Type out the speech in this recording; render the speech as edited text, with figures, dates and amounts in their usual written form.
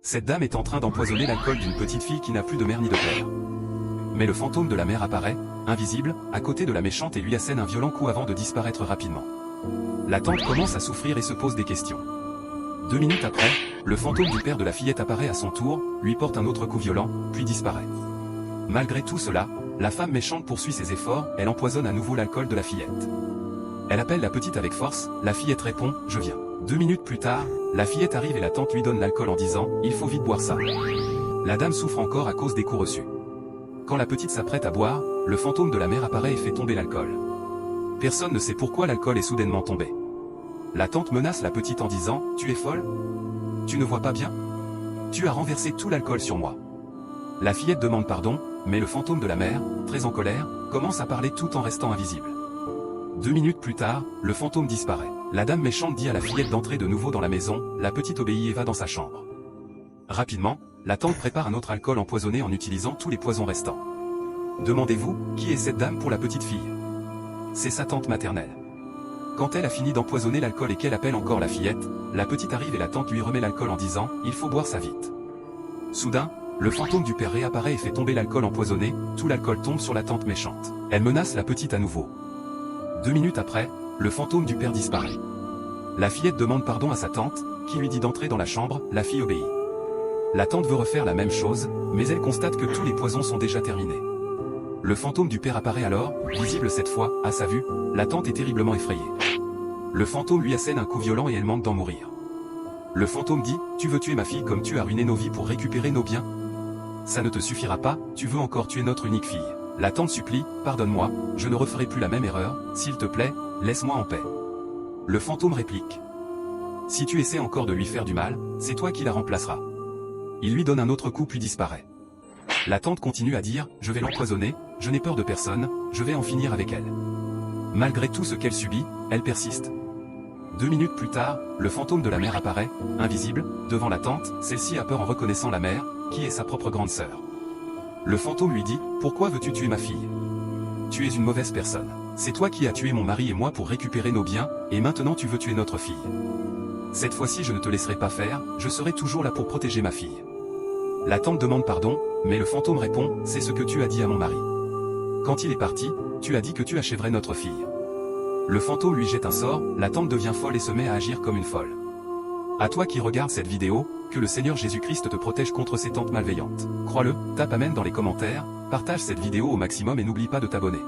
Cette dame est en train d'empoisonner l'alcool d'une petite fille qui n'a plus de mère ni de père. Mais le fantôme de la mère apparaît, invisible, à côté de la méchante et lui assène un violent coup avant de disparaître rapidement. La tante commence à souffrir et se pose des questions. 2 minutes après, le fantôme du père de la fillette apparaît à son tour, lui porte un autre coup violent, puis disparaît. Malgré tout cela, la femme méchante poursuit ses efforts, elle empoisonne à nouveau l'alcool de la fillette. Elle appelle la petite avec force, la fillette répond « Je viens ». 2 minutes plus tard, la fillette arrive et la tante lui donne l'alcool en disant « Il faut vite boire ça ». La dame souffre encore à cause des coups reçus. Quand la petite s'apprête à boire, le fantôme de la mère apparaît et fait tomber l'alcool. Personne ne sait pourquoi l'alcool est soudainement tombé. La tante menace la petite en disant « Tu es folle? Tu ne vois pas bien? Tu as renversé tout l'alcool sur moi ». La fillette demande pardon, mais le fantôme de la mère, très en colère, commence à parler tout en restant invisible. 2 minutes plus tard, le fantôme disparaît. La dame méchante dit à la fillette d'entrer de nouveau dans la maison, la petite obéit et va dans sa chambre. Rapidement, la tante prépare un autre alcool empoisonné en utilisant tous les poisons restants. Demandez-vous, qui est cette dame pour la petite fille? C'est sa tante maternelle. Quand elle a fini d'empoisonner l'alcool et qu'elle appelle encore la fillette, la petite arrive et la tante lui remet l'alcool en disant « Il faut boire ça vite ». Soudain, le fantôme du père réapparaît et fait tomber l'alcool empoisonné, tout l'alcool tombe sur la tante méchante. Elle menace la petite à nouveau. 2 minutes après, le fantôme du père disparaît. La fillette demande pardon à sa tante, qui lui dit d'entrer dans la chambre, la fille obéit. La tante veut refaire la même chose, mais elle constate que tous les poisons sont déjà terminés. Le fantôme du père apparaît alors, visible cette fois, à sa vue, la tante est terriblement effrayée. Le fantôme lui assène un coup violent et elle manque d'en mourir. Le fantôme dit, tu veux tuer ma fille comme tu as ruiné nos vies pour récupérer nos biens? Ça ne te suffira pas, tu veux encore tuer notre unique fille. La tante supplie, pardonne-moi, je ne referai plus la même erreur, s'il te plaît, laisse-moi en paix. Le fantôme réplique. Si tu essaies encore de lui faire du mal, c'est toi qui la remplaceras. Il lui donne un autre coup puis disparaît. La tante continue à dire, je vais l'empoisonner, je n'ai peur de personne, je vais en finir avec elle. Malgré tout ce qu'elle subit, elle persiste. 2 minutes plus tard, le fantôme de la mère apparaît, invisible, devant la tante, celle-ci a peur en reconnaissant la mère, qui est sa propre grande sœur. Le fantôme lui dit, pourquoi veux-tu tuer ma fille? Tu es une mauvaise personne. C'est toi qui as tué mon mari et moi pour récupérer nos biens, et maintenant tu veux tuer notre fille. Cette fois-ci je ne te laisserai pas faire, je serai toujours là pour protéger ma fille. La tante demande pardon, mais le fantôme répond, c'est ce que tu as dit à mon mari. Quand il est parti, tu as dit que tu achèverais notre fille. Le fantôme lui jette un sort, la tante devient folle et se met à agir comme une folle. À toi qui regardes cette vidéo, que le Seigneur Jésus-Christ te protège contre ces tantes malveillantes. Crois-le, tape Amen dans les commentaires, partage cette vidéo au maximum et n'oublie pas de t'abonner.